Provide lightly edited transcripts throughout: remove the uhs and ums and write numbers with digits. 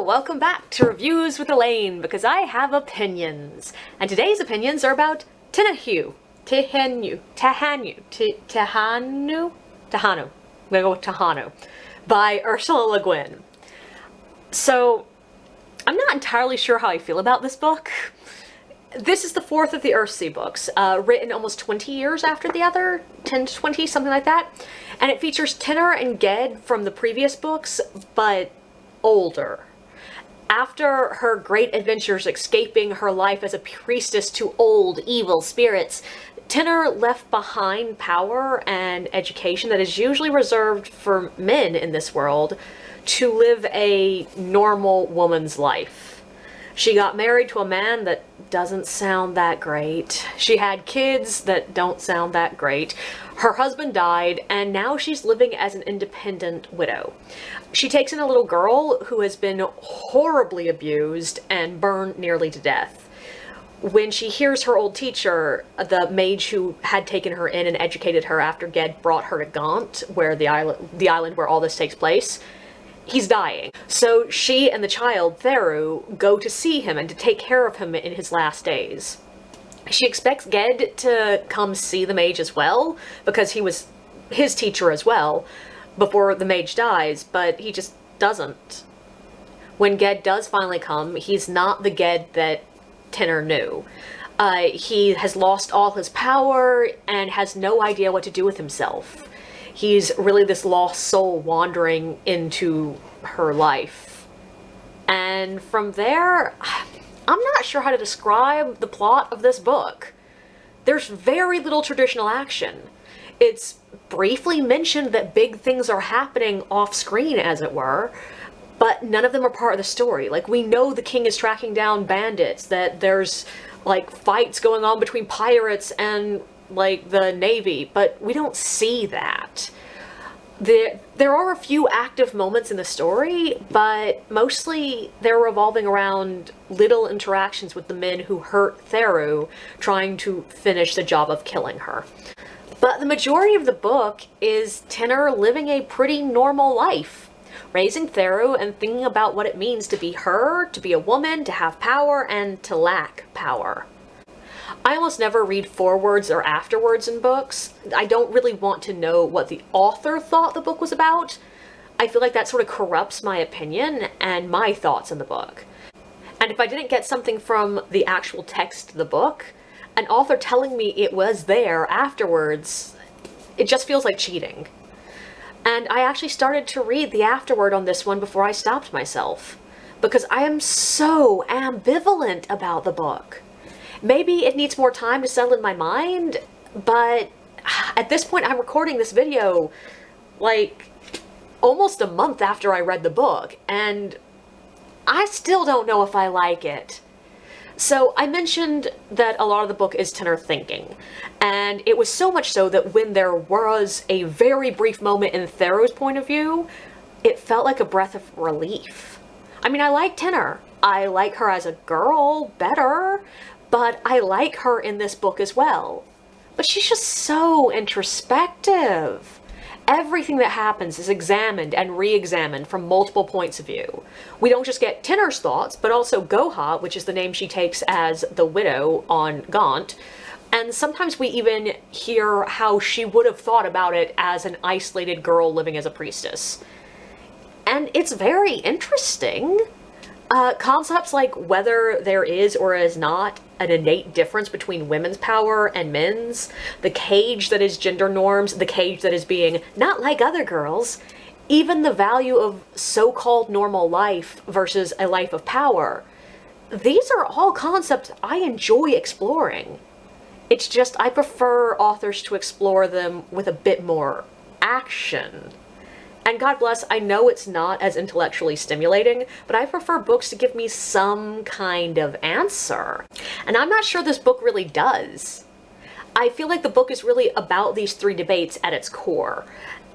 welcome back to Reviews with Elaine, because I have opinions. And today's opinions are about Tehanu. I'm gonna go with Tehanu, by Ursula Le Guin. So, I'm not entirely sure how I feel about this book. This is the fourth of the Earthsea books, written almost 20 years after the other, 10 to 20, something like that. And it features Tenor and Ged from the previous books, but older. After her great adventures escaping her life as a priestess to old, evil spirits, Tenor left behind power and education that is usually reserved for men in this world to live a normal woman's life. She got married to a man that doesn't sound that great. She had kids that don't sound that great. Her husband died, and now she's living as an independent widow. She takes in a little girl who has been horribly abused and burned nearly to death. When she hears her old teacher, the mage who had taken her in and educated her after Ged brought her to Gaunt, where the island where all this takes place, he's dying. So she and the child, Theru, go to see him and to take care of him in his last days. She expects Ged to come see the mage as well, because he was his teacher as well, before the mage dies, but he just doesn't. When Ged does finally come, he's not the Ged that Tenor knew. He has lost all his power and has no idea what to do with himself. He's really this lost soul wandering into her life. And from there, I'm not sure how to describe the plot of this book. There's very little traditional action. It's briefly mentioned that big things are happening off screen, as it were, but none of them are part of the story. Like, we know the king is tracking down bandits, that there's, like, fights going on between pirates and, like, the navy, but we don't see that. There are a few active moments in the story, but mostly they're revolving around little interactions with the men who hurt Theru, trying to finish the job of killing her. But the majority of the book is Tenor living a pretty normal life, raising Theru and thinking about what it means to be her, to be a woman, to have power, and to lack power. I almost never read forewords or afterwords in books. I don't really want to know what the author thought the book was about. I feel like that sort of corrupts my opinion and my thoughts in the book. And if I didn't get something from the actual text of the book, an author telling me it was there afterwards, it just feels like cheating. And I actually started to read the afterword on this one before I stopped myself, because I am so ambivalent about the book. Maybe it needs more time to settle in my mind, but at this point I'm recording this video like almost a month after I read the book, and I still don't know if I like it. So I mentioned that a lot of the book is Tenor thinking, and it was so much so that when there was a very brief moment in Theru's point of view, it felt like a breath of relief. I mean, I like Tenor. I like her as a girl better, but I like her in this book as well. But she's just so introspective. Everything that happens is examined and re-examined from multiple points of view. We don't just get Tenor's thoughts, but also Goha, which is the name she takes as the widow on Gaunt. And sometimes we even hear how she would have thought about it as an isolated girl living as a priestess. And it's very interesting. Concepts like whether there is or is not an innate difference between women's power and men's, the cage that is gender norms, the cage that is being not like other girls, even the value of so-called normal life versus a life of power. These are all concepts I enjoy exploring. It's just I prefer authors to explore them with a bit more action. And God bless, I know it's not as intellectually stimulating, but I prefer books to give me some kind of answer. And I'm not sure this book really does. I feel like the book is really about these three debates at its core.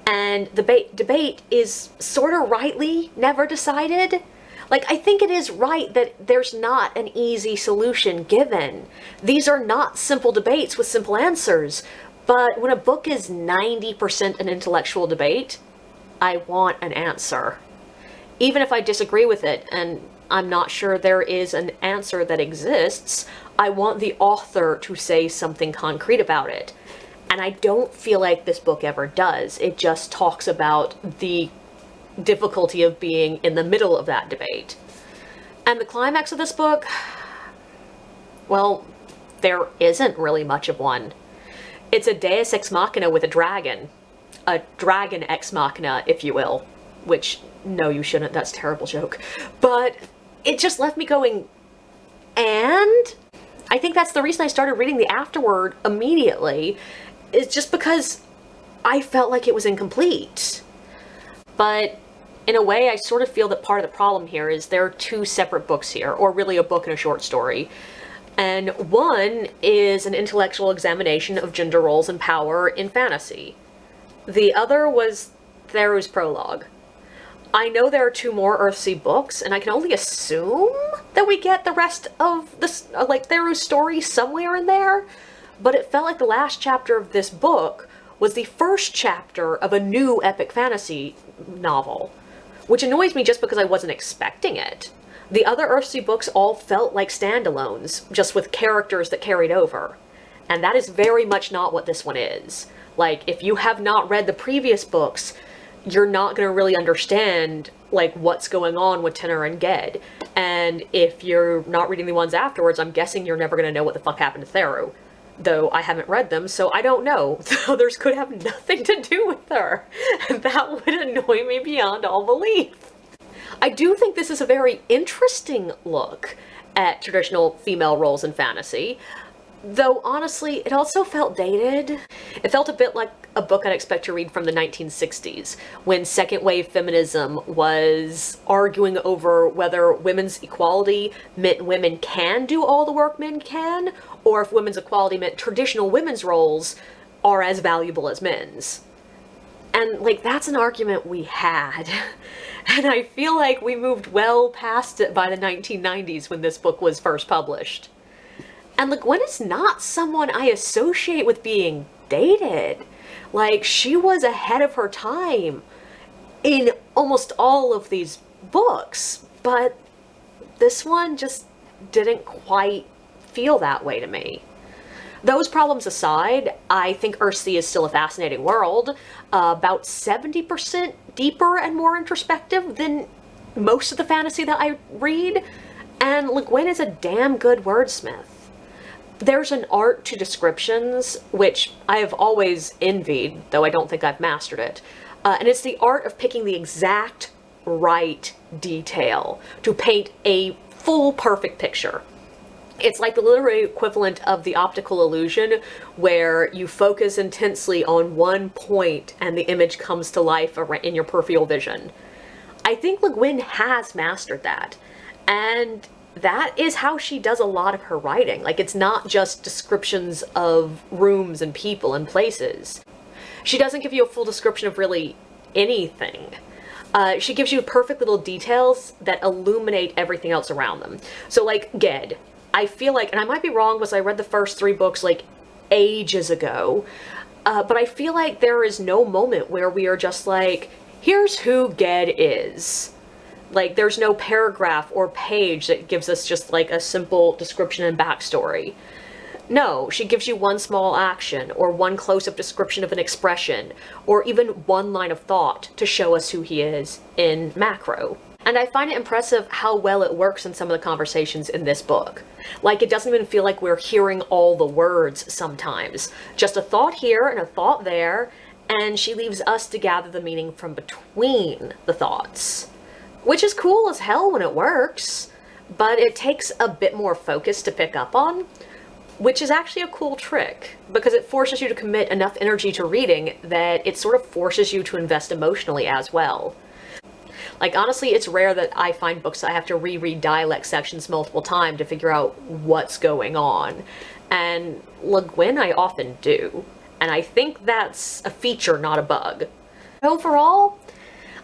And the debate is sort of rightly never decided. Like, I think it is right that there's not an easy solution given. These are not simple debates with simple answers. But when a book is 90% an intellectual debate, I want an answer. even if I disagree with it, and I'm not sure there is an answer that exists, I want the author to say something concrete about it. And I don't feel like this book ever does. It just talks about the difficulty of being in the middle of that debate. And the climax of this book, well, there isn't really much of one. It's a deus ex machina with a dragon ex machina, if you will, which, no, you shouldn't, that's a terrible joke. But it just left me going, and? I think that's the reason I started reading the afterword immediately, is just because I felt like it was incomplete. But in a way, I sort of feel that part of the problem here is there are two separate books here, or really a book and a short story. And one is an intellectual examination of gender roles and power in fantasy. The other was Theru's prologue. I know there are two more Earthsea books, and I can only assume that we get the rest of this, like, Theru's story somewhere in there, but it felt like the last chapter of this book was the first chapter of a new epic fantasy novel, which annoys me just because I wasn't expecting it. The other Earthsea books all felt like standalones, just with characters that carried over, and that is very much not what this one is. Like, if you have not read the previous books, you're not going to really understand, like, what's going on with Tenor and Ged. And if you're not reading the ones afterwards, I'm guessing you're never going to know what the fuck happened to Theru. Though I haven't read them, so I don't know. The others could have nothing to do with her. And that would annoy me beyond all belief. I do think this is a very interesting look at traditional female roles in fantasy. Though, honestly, it also felt dated. It felt a bit like a book I'd expect to read from the 1960s, when second wave feminism was arguing over whether women's equality meant women can do all the work men can, or if women's equality meant traditional women's roles are as valuable as men's. And, like, that's an argument we had. And I feel like we moved well past it by the 1990s when this book was first published. And Le Guin is not someone I associate with being dated. Like, she was ahead of her time in almost all of these books, but this one just didn't quite feel that way to me. Those problems aside, I think Earthsea is still a fascinating world, about 70% deeper and more introspective than most of the fantasy that I read, and Le Guin is a damn good wordsmith. There's an art to descriptions, which I have always envied, though I don't think I've mastered it. And it's the art of picking the exact right detail to paint a full, perfect picture. It's like the literary equivalent of the optical illusion, where you focus intensely on one point and the image comes to life in your peripheral vision. I think Le Guin has mastered that. And that is how she does a lot of her writing. Like, it's not just descriptions of rooms and people and places. She doesn't give you a full description of really anything. She gives you perfect little details that illuminate everything else around them. So, like, Ged. I feel like, and I might be wrong because I read the first 3 books, like, ages ago, but I feel like there is no moment where we are just like, here's who Ged is. Like, there's no paragraph or page that gives us just, like, a simple description and backstory. No, she gives you one small action, or one close-up description of an expression, or even one line of thought to show us who he is in macro. And I find it impressive how well it works in some of the conversations in this book. Like, it doesn't even feel like we're hearing all the words sometimes. Just a thought here and a thought there, and she leaves us to gather the meaning from between the thoughts. Which is cool as hell when it works, but it takes a bit more focus to pick up on, which is actually a cool trick, because it forces you to commit enough energy to reading that it sort of forces you to invest emotionally as well. Like, honestly, it's rare that I find books I have to reread dialect sections multiple times to figure out what's going on, and Le Guin I often do, and I think that's a feature, not a bug. Overall,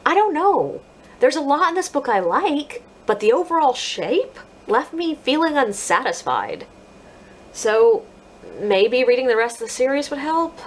I don't know. There's a lot in this book I like, but the overall shape left me feeling unsatisfied. So maybe reading the rest of the series would help?